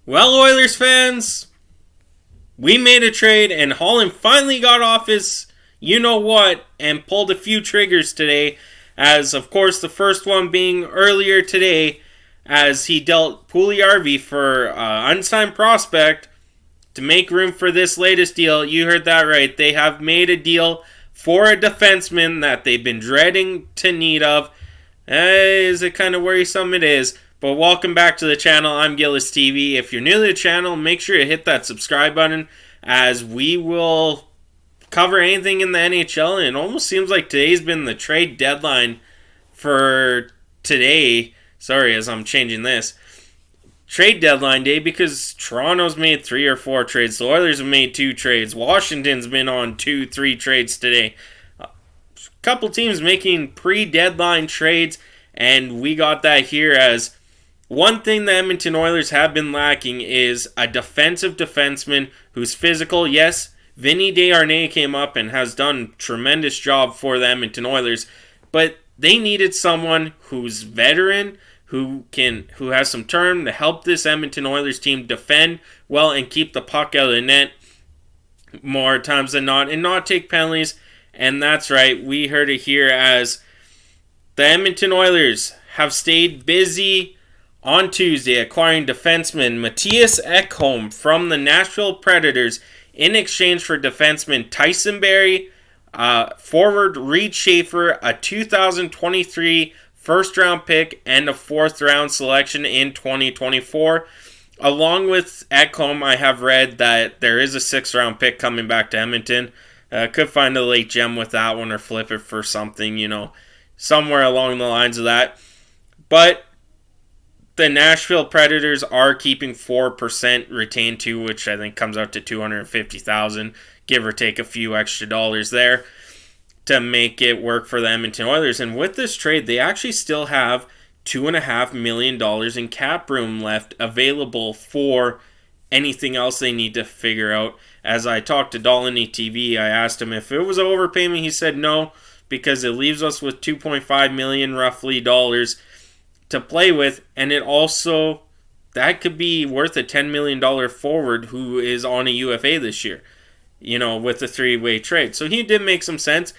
Well, Oilers fans, we made a trade and Holland finally got off his you-know-what and pulled a few triggers today, as of course the first one being earlier today as he dealt Puljujärvi for unsigned prospect to make room for this latest deal. You heard that right. They have made a deal for a defenseman that they've been dreading to need of. Is it kind of worrisome? It is. But welcome back to the channel. I'm Gillis TV. If you're new to the channel, make sure to hit that subscribe button as we will cover anything in the NHL. And it almost seems like today's been the trade deadline for today. Sorry, as I'm changing this. Trade deadline day, because Toronto's made 3 or 4 trades. The Oilers have made 2 trades. Washington's been on 2-3 trades today. A couple teams making pre-deadline trades, and we got that here as one thing the Edmonton Oilers have been lacking is a defensive defenseman who's physical. Yes, Vinny Desharnais came up and has done a tremendous job for the Edmonton Oilers, but they needed someone who's veteran, who has some term to help this Edmonton Oilers team defend well and keep the puck out of the net more times than not and not take penalties. And that's right, we heard it here as the Edmonton Oilers have stayed busy on Tuesday acquiring defenseman Mattias Ekholm from the Nashville Predators in exchange for defenseman Tyson Barrie, forward Reed Schaefer, a 2023 first-round pick, and a fourth-round selection in 2024. Along with Ekholm, I have read that there is a 6th-round pick coming back to Edmonton. Could find a late gem with that one or flip it for something, somewhere along the lines of that. But the Nashville Predators are keeping 4% retained too, which I think comes out to $250,000, give or take a few extra dollars there to make it work for the Edmonton Oilers. And with this trade, they actually still have $2.5 million in cap room left available for anything else they need to figure out. As I talked to Dolany TV, I asked him if it was overpayment. He said no, because it leaves us with $2.5 million roughly dollars to play with, and it also, that could be worth a $10 million forward who is on a UFA this year, with a 3-way trade. So he did make some sense,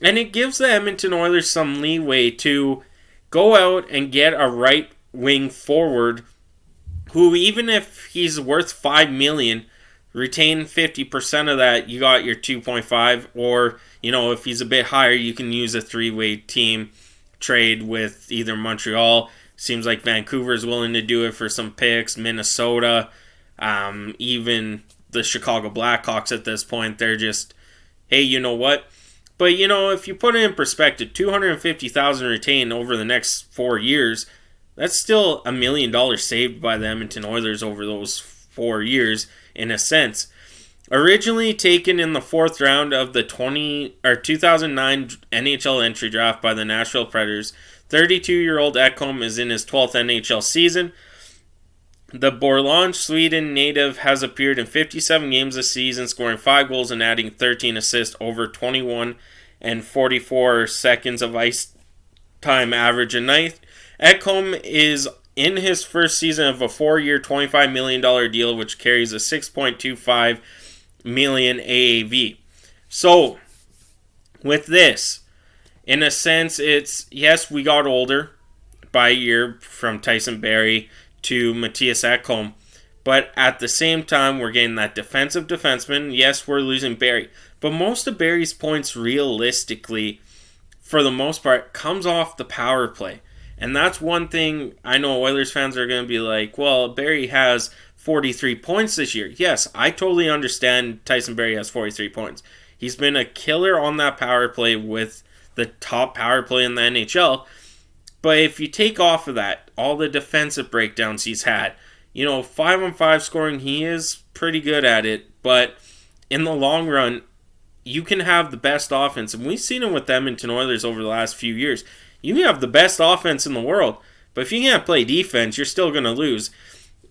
and it gives the Edmonton Oilers some leeway to go out and get a right wing forward who, even if he's worth $5 million, retain 50% of that, you got your 2.5, or, if he's a bit higher, you can use a 3-way team trade with either Montreal. Seems like Vancouver's willing to do it for some picks. Minnesota, even the Chicago Blackhawks at this point, they're just, hey, you know what? But if you put it in perspective, $250,000 retained over the next 4 years, that's still $1 million saved by the Edmonton Oilers over those 4 years, in a sense. Originally taken in the 4th round of the 2009 NHL entry draft by the Nashville Predators, 32-year-old Ekholm is in his 12th NHL season. The Borlänge, Sweden native has appeared in 57 games this season, scoring 5 goals and adding 13 assists over 21 and 44 seconds of ice time average a night. Ekholm is in his first season of a 4-year, $25 million deal, which carries a $6.25 million AAV. So, with this, in a sense, it's, yes, we got older by a year from Tyson Barrie to Mattias Ekholm, but at the same time, we're getting that defensive defenseman. Yes, we're losing Barrie, but most of Barrie's points, realistically, for the most part, comes off the power play. And that's one thing I know Oilers fans are going to be like, well, Barrie has 43 points this year. Yes, I totally understand Tyson Barrie has 43 points. He's been a killer on that power play with the top power play in the NHL. But if you take off of that, all the defensive breakdowns he's had, 5-on-5 scoring, he is pretty good at it. But in the long run, you can have the best offense. And we've seen it with the Edmonton Oilers over the last few years. You can have the best offense in the world, but if you can't play defense, you're still going to lose.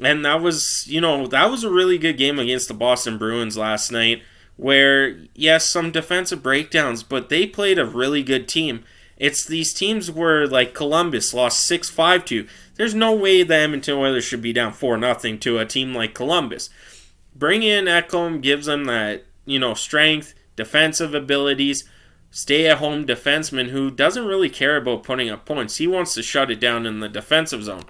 And that was a really good game against the Boston Bruins last night, where, yes, some defensive breakdowns, but they played a really good team. It's these teams where, like Columbus lost 6-5 to. there's no way the Edmonton Oilers should be down 4-0 to a team like Columbus. Bringing in Ekholm gives them that, strength, defensive abilities, stay-at-home defenseman who doesn't really care about putting up points. He wants to shut it down in the defensive zone.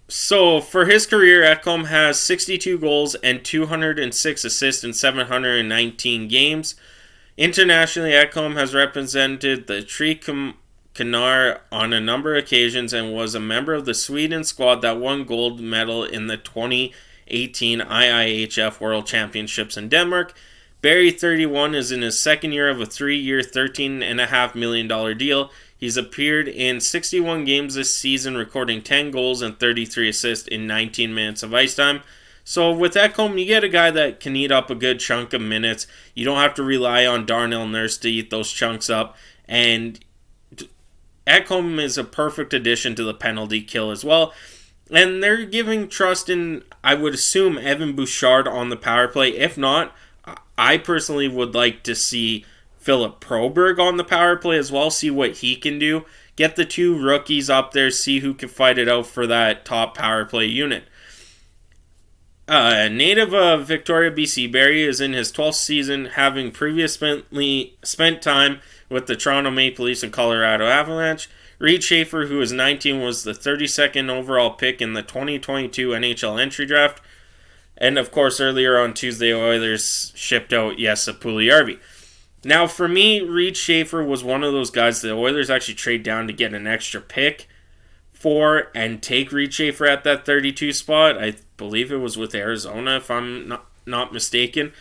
So for his career, Ekholm has 62 goals and 206 assists in 719 games. Internationally, Ekholm has represented the Tri-Kanar on a number of occasions and was a member of the Sweden squad that won gold medal in the 2018 IIHF World Championships in Denmark. Barrie, 31, is in his second year of a 3-year, $13.5 million deal. He's appeared in 61 games this season, recording 10 goals and 33 assists in 19 minutes of ice time. So with Ekholm, you get a guy that can eat up a good chunk of minutes. You don't have to rely on Darnell Nurse to eat those chunks up. And Ekholm is a perfect addition to the penalty kill as well. And they're giving trust in, I would assume, Evan Bouchard on the power play. If not, I personally would like to see Philip Proberg on the power play as well, see what he can do. Get the two rookies up there, see who can fight it out for that top power play unit. Native of Victoria, BC, Barrie is in his 12th season, having previously spent time with the Toronto Maple Leafs and Colorado Avalanche. Reed Schaefer, who is 19, was the 32nd overall pick in the 2022 NHL entry draft. And of course, earlier on Tuesday, Oilers shipped out Jesse Puljujärvi. Now, for me, Reed Schaefer was one of those guys the Oilers actually trade down to get an extra pick for and take Reed Schaefer at that 32 spot. I believe it was with Arizona, if I'm not mistaken.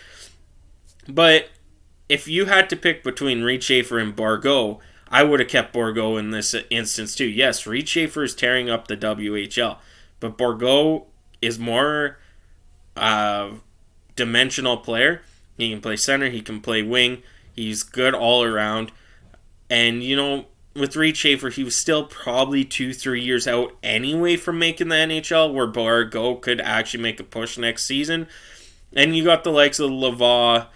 But if you had to pick between Reed Schaefer and Bourgault, I would have kept Bourgault in this instance too. Yes, Reed Schaefer is tearing up the WHL, but Bourgault is more dimensional player. He can play center, he can play wing. He's good all around. And, with Reed Schaefer, he was still probably 2-3 years out anyway from making the NHL, where Bourgault could actually make a push next season. And you got the likes of Lavoie,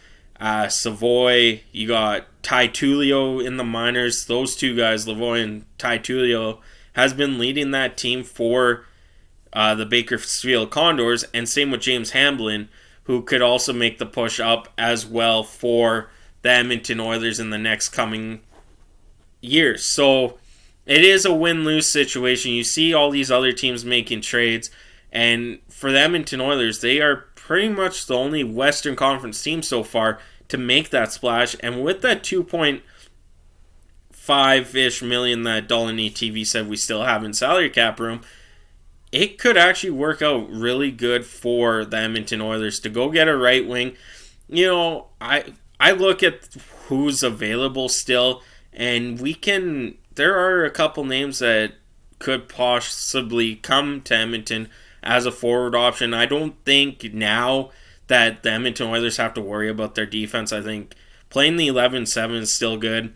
Savoy, you got Ty Tullio in the minors. Those two guys, Lavoie and Ty Tullio, has been leading that team for the Bakersfield Condors. And same with James Hamblin, who could also make the push up as well for the Edmonton Oilers in the next coming years. So it is a win-lose situation. You see all these other teams making trades, and for the Edmonton Oilers, they are pretty much the only Western Conference team so far to make that splash. And with that 2.5-ish million that Dolany TV said we still have in salary cap room, it could actually work out really good for the Edmonton Oilers to go get a right wing. I look at who's available still, and there are a couple names that could possibly come to Edmonton as a forward option. I don't think now that the Edmonton Oilers have to worry about their defense. I think playing the 11-7 is still good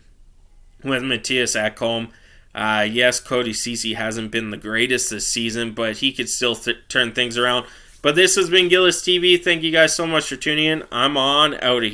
with Mattias Ekholm. Yes, Cody Ceci hasn't been the greatest this season, but he could still turn things around. But this has been Gillis TV. Thank you guys so much for tuning in. I'm on out of here.